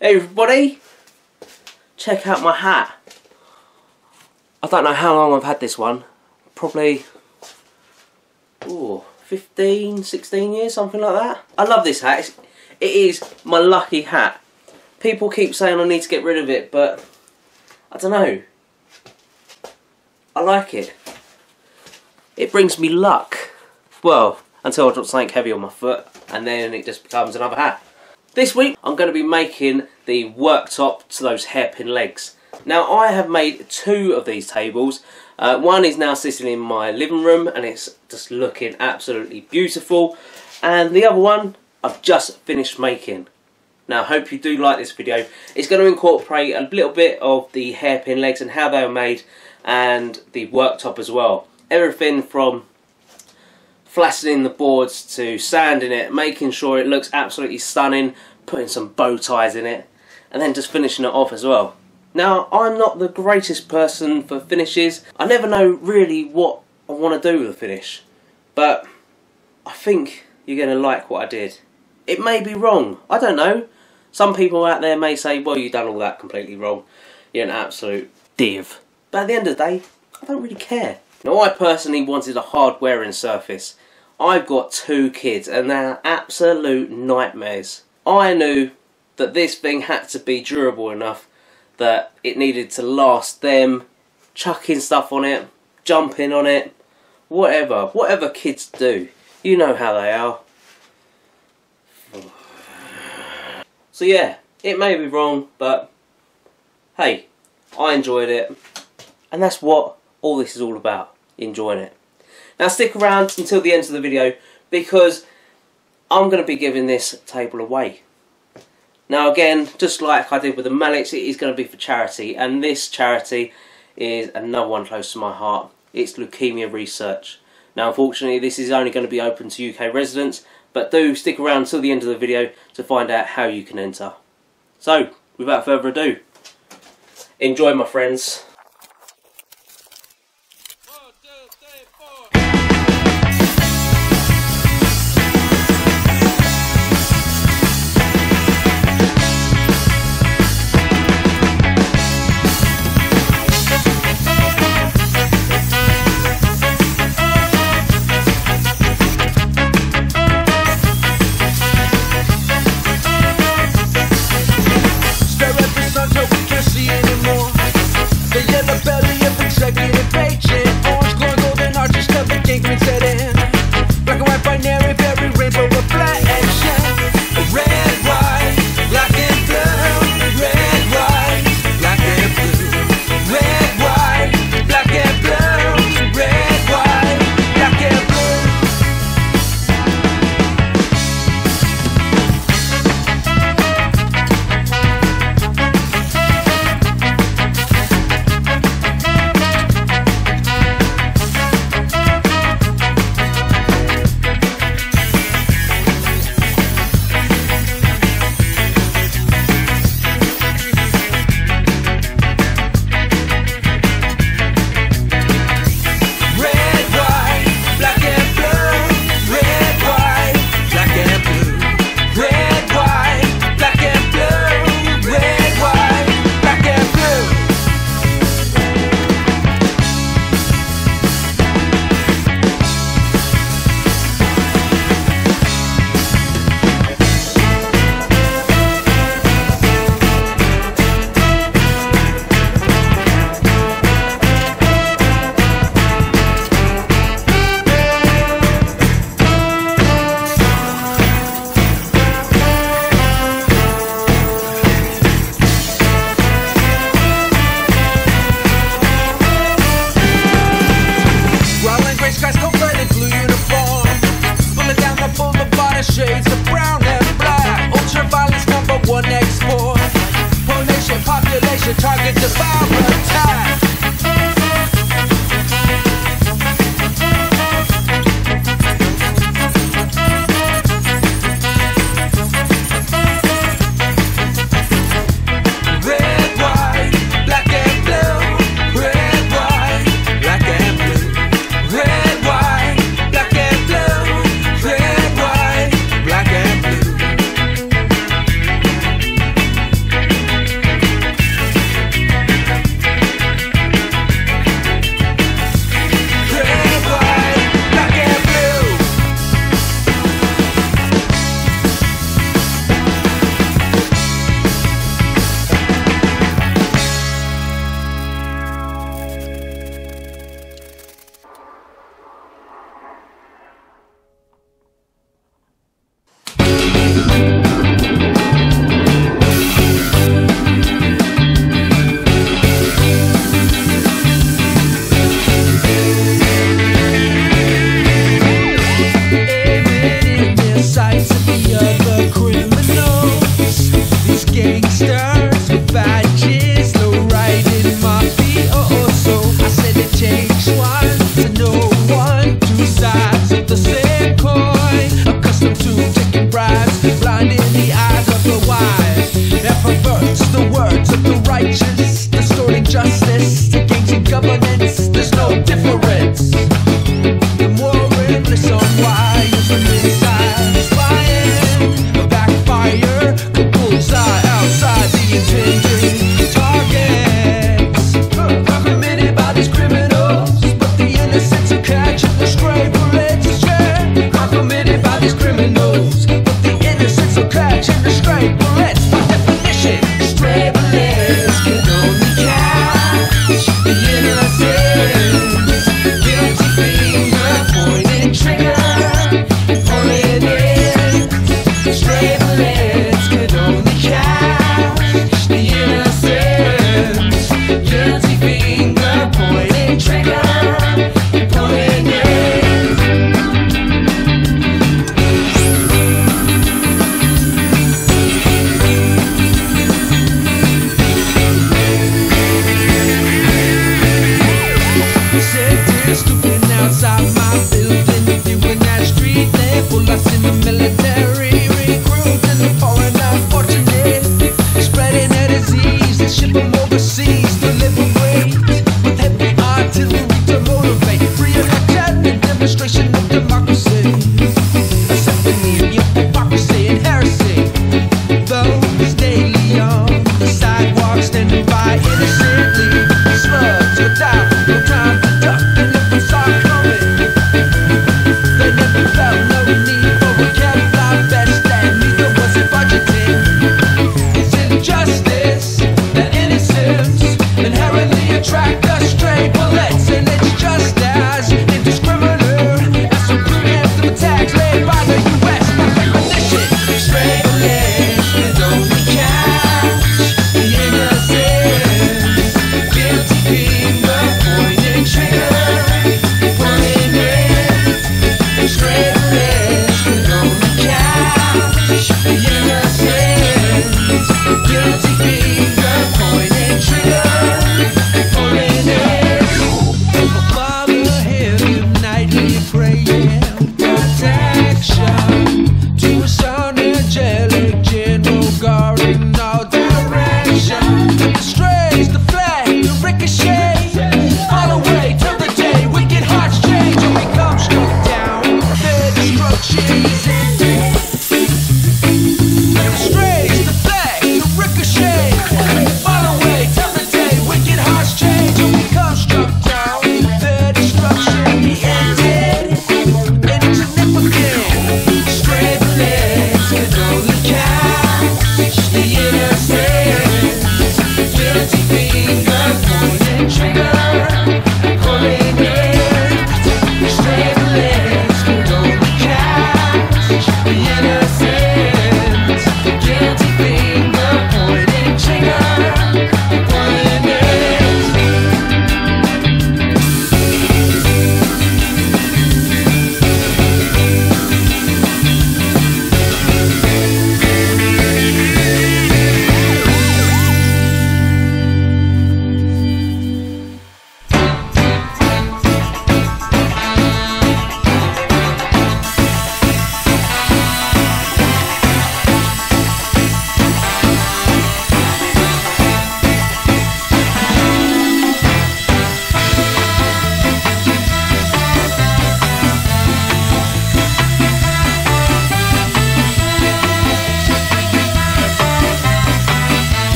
Hey everybody, check out my hat. I don't know how long I've had this one, probably 15, 16 years, something like that. I love this hat, it is my lucky hat. People keep saying I need to get rid of it, but I don't know. I like it. It brings me luck. Well, until I drop something heavy on my foot, and then it just becomes another hat. This week I'm going to be making the worktop to those hairpin legs. Now I have made 2 of these tables. One is now sitting in my living room and it's just looking absolutely beautiful. And the other one I've just finished making. Now I hope you do like this video. It's going to incorporate a little bit of the hairpin legs and how they were made, and the worktop as well. Everything from flattening the boards to sanding it, making sure it looks absolutely stunning, putting some bow ties in it, and then just finishing it off as well. Now, I'm not the greatest person for finishes. I never know really what I want to do with a finish, but I think you're going to like what I did. It may be wrong, I don't know. Some people out there may say, well, you've done all that completely wrong. You're an absolute div. But at the end of the day, I don't really care. Now, I personally wanted a hard wearing surface. I've got 2 kids and they're absolute nightmares. I knew that this thing had to be durable enough that it needed to last them, chucking stuff on it, jumping on it, whatever kids do. You know how they are. So yeah, it may be wrong, but hey, I enjoyed it. And that's what all this is all about, enjoying it. Now stick around until the end of the video because I'm going to be giving this table away. Now again, just like I did with the mallets, it is going to be for charity, and this charity is another one close to my heart. It's leukemia research. Now unfortunately this is only going to be open to UK residents, but do stick around until the end of the video to find out how you can enter. So, without further ado, enjoy my friends. gangsters with badges, low riding mafioso. I said it takes one to know one, two sides of the same coin. Accustomed to taking bribes, blinding the eyes of the wise, and perverts the words of the righteous, distorting justice against governance. There's no difference. The more endless on why is really satisfying. A backfire, a bullseye outside the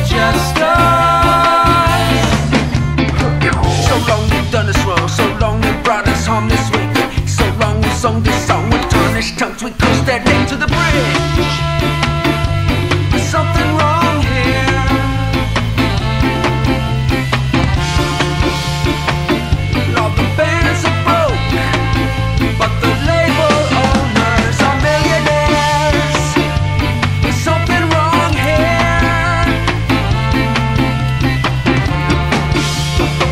just us. So long we've done us wrong, so long we've brought us home this way. So long we sung this song with tarnished tongues, we crossed that lake to the bridge. There's something wrong here. All the bands are broke, but the label owners are millionaires. There's something wrong here.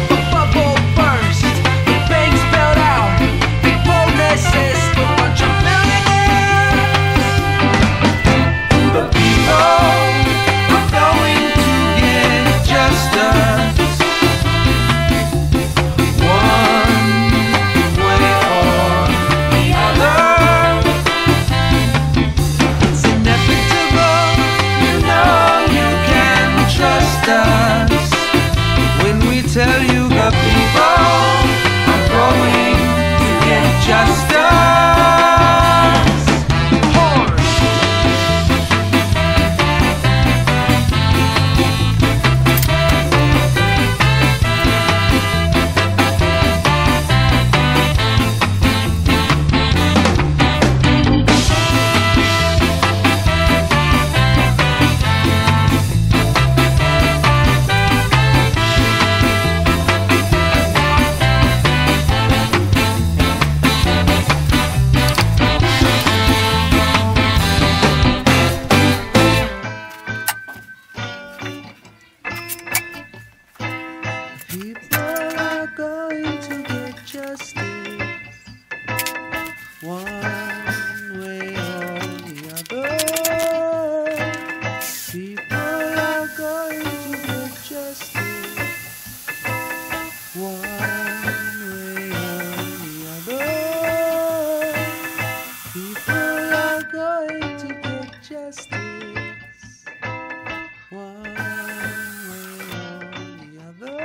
The bubble burst, the bank spelled out, big bonuses for a bunch of millionaires. The people are going to get justice, one way or the other. It's inevitable, you know you can trust us when we tell you the people are going to get justice. Horn. People are going to get justice, one way or the other. People are going to get justice, one way or the other. People are going to get justice, one way or the other.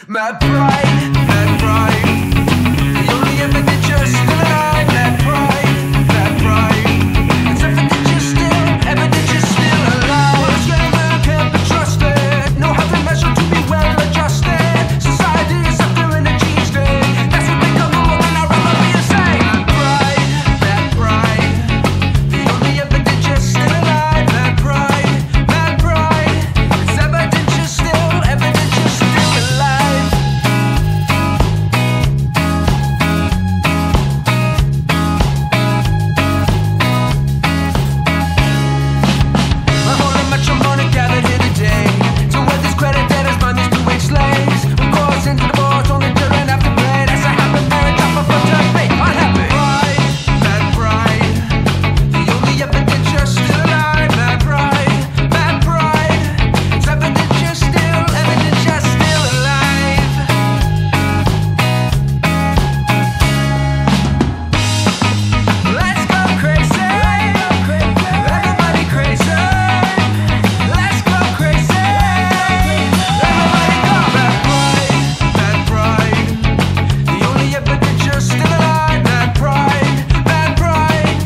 Mad pride, mad pride. The only evidence you're still alive. Mad pride, mad pride. It's evidence you're still, evidence you're still alive. Well, scandal can't be trusted. No half measure to be well adjusted. Society is suffering a cheese day. That's what they come more than I'd rather be insane. Mad pride, mad pride. The only evidence you're still alive. Mad pride, mad pride. It's evidence you're still, evidence you're still alive. My whole lot matrimony gathered here today to wear this credit debtors mind these two-way slaves. Of course, into the boards, only children have to play. That's a happy marriage, I'm a front to be unhappy. Pride, mad pride. The only evidence you're still alive. Mad pride, mad pride. It's evidence you're still, evidence you're still alive. Let's go crazy, everybody crazy. Let's go crazy, everybody go. Mad pride, mad pride. The only evidence you're still alive. Mad pride, mad pride.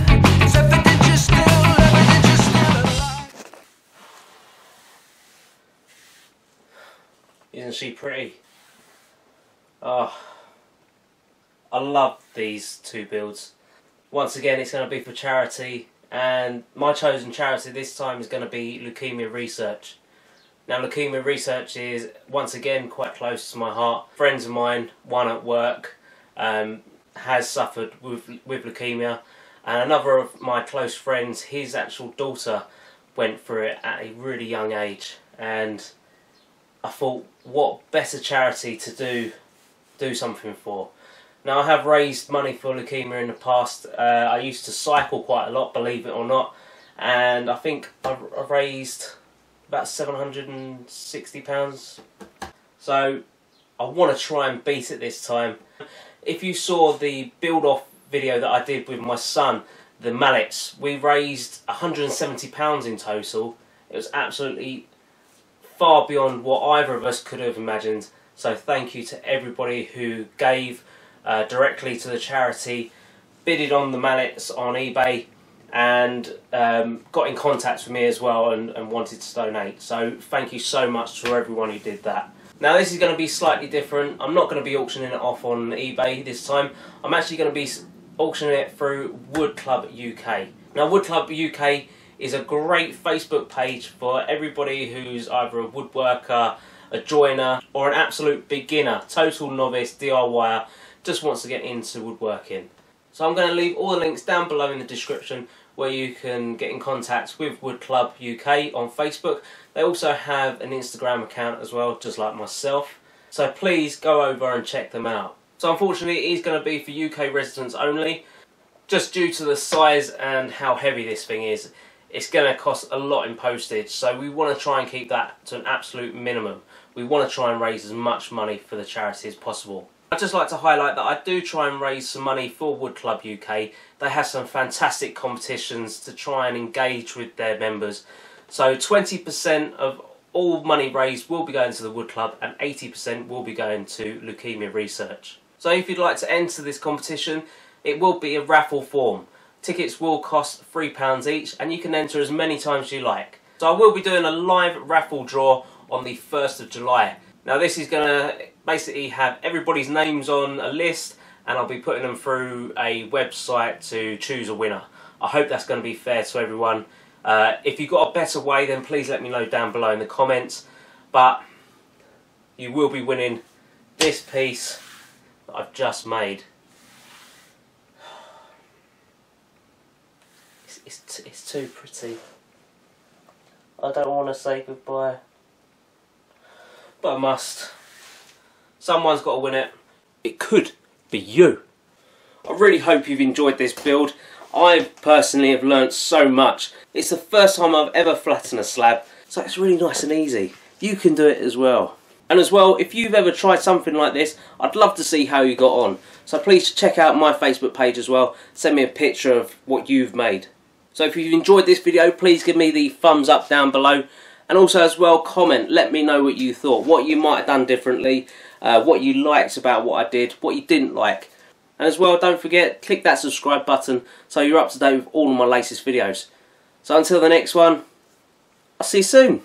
It's evidence you're still, evidence you're still alive. Isn't she pretty? Oh, I love these two builds. Once again, it's going to be for charity, and my chosen charity this time is going to be leukemia research. Now, leukemia research is once again quite close to my heart. Friends of mine, one at work, has suffered with leukemia, and another of my close friends, his actual daughter went through it at a really young age, and I thought, what better charity to do something for. Now, I have raised money for leukemia in the past. I used to cycle quite a lot, believe it or not, and I think I've raised about £760. So I want to try and beat it this time. If you saw the build-off video that I did with my son, the mallets, we raised £170 in total. It was absolutely far beyond what either of us could have imagined. So thank you to everybody who gave directly to the charity, bidded on the mallets on eBay, and got in contact with me as well and wanted to donate. So thank you so much to everyone who did that. Now this is going to be slightly different. I'm not going to be auctioning it off on eBay this time. I'm actually going to be auctioning it through Wood Club UK. Now Wood Club UK is a great Facebook page for everybody who's either a woodworker, a joiner, or an absolute beginner, total novice, DIYer, just wants to get into woodworking. So I'm going to leave all the links down below in the description where you can get in contact with Wood Club UK on Facebook. They also have an Instagram account as well, just like myself. So please go over and check them out. So unfortunately it is going to be for UK residents only, just due to the size and how heavy this thing is. It's going to cost a lot in postage, so we want to try and keep that to an absolute minimum. We want to try and raise as much money for the charity as possible. I'd just like to highlight that I do try and raise some money for Wood Club UK. They have some fantastic competitions to try and engage with their members. So 20% of all money raised will be going to the Wood Club and 80% will be going to leukemia research. So if you'd like to enter this competition, it will be a raffle form. Tickets will cost £3 each and you can enter as many times as you like. So I will be doing a live raffle draw on the 1st of July. Now this is going to basically have everybody's names on a list and I'll be putting them through a website to choose a winner. I hope that's going to be fair to everyone. If you've got a better way, then please let me know down below in the comments. But you will be winning this piece that I've just made. It's too pretty. I don't want to say goodbye, but I must. Someone's got to win it. It could be you. I really hope you've enjoyed this build. I personally have learnt so much. It's the first time I've ever flattened a slab, so it's really nice and easy. You can do it as well. And as well, if you've ever tried something like this, I'd love to see how you got on. So please check out my Facebook page as well. Send me a picture of what you've made. So if you've enjoyed this video, please give me the thumbs up down below. And also as well, comment, let me know what you thought, what you might have done differently, what you liked about what I did, what you didn't like. And as well, don't forget, click that subscribe button so you're up to date with all of my latest videos. So until the next one, I'll see you soon.